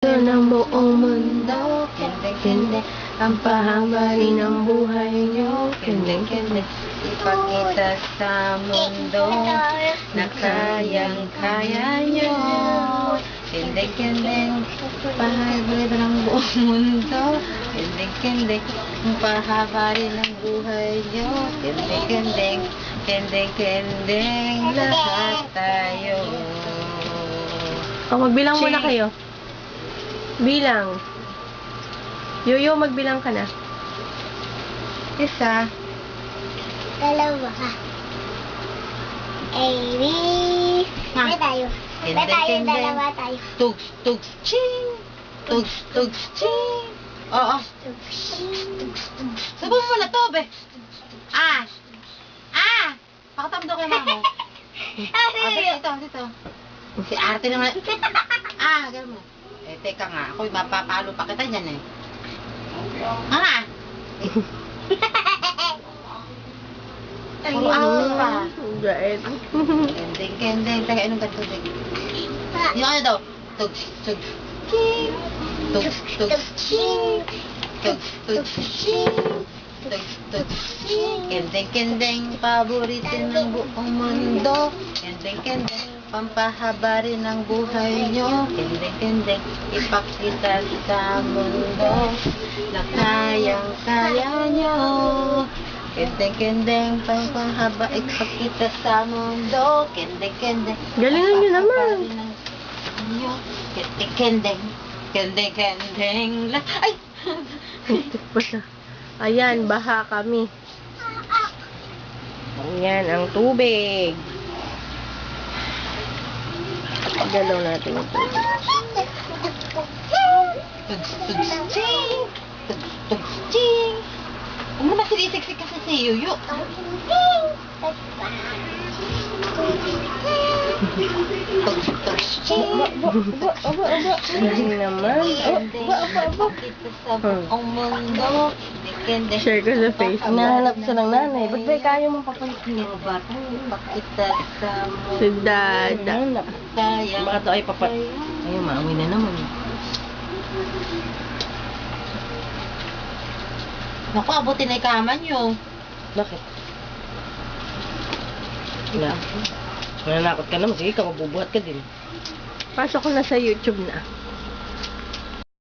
Ng buong mundo, kende-kende, ang pahaba rin ng buhay nyo, kende-kende, ipakita sa mundo na kayang-kaya nyo, kende-kende, pahaba rin ng buong mundo, kende-kende, ang pahaba rin ng buhay nyo, kende-kende, kende-kende, lahat tayo. Magbilang muna kayo. Bilang. Yoyo, magbilang ka na. Isa. Dalawa. A, B. May tayo. May tayo, dalawa tayo. Tugs, tugs, ching. Tugs, tugs, ching. Oo. Sabaw mo na to, be. Ah. Ah. Pakatamdo kay mama. Dito. Si arte naman. Ah, gano'n mo. Eh, teka nga, ako'y mapapalo pa kita dyan eh. Ah! Puro awal pa. Gaet. Kendeng. Teka, anong ganito din? Yung ano daw? Tugs, tugs, ching. Tugs, tugs, ching. Tugs, tugs, ching. Tugs, tugs, ching. Kendeng, paboritin ng buong mundo. Kendeng, pampahaba rin ang buhay nyo, kendeng, ipakita sa mundo na kayang-kaya nyo, kendeng, pampahaba, ipakita sa mundo, kendeng, Galingan nyo naman. Kendeng, ay! Ayan, baha kami. Ayan, ang tubig. Galaw natin yung tubig. Tugs, ching! Tugs, ching! Huwag mo na sinisiksik kasi si Yuyo. Tugs, ching! Galing naman. Kita sa buong mundo. Share ko sa Facebook. Nahanap siya ng nanay. Ba't ba kaya mong papalit Yung bata, pakita sa mundo. si Dada? Kaya. Baka to ay papat. Ayun, maamoy na naman. Naku, abutin na yung kama nyo. Bakit? Wala. Mananakot ka naman. Sige ka, mabubuhat ka din. Pasok ko na sa YouTube na.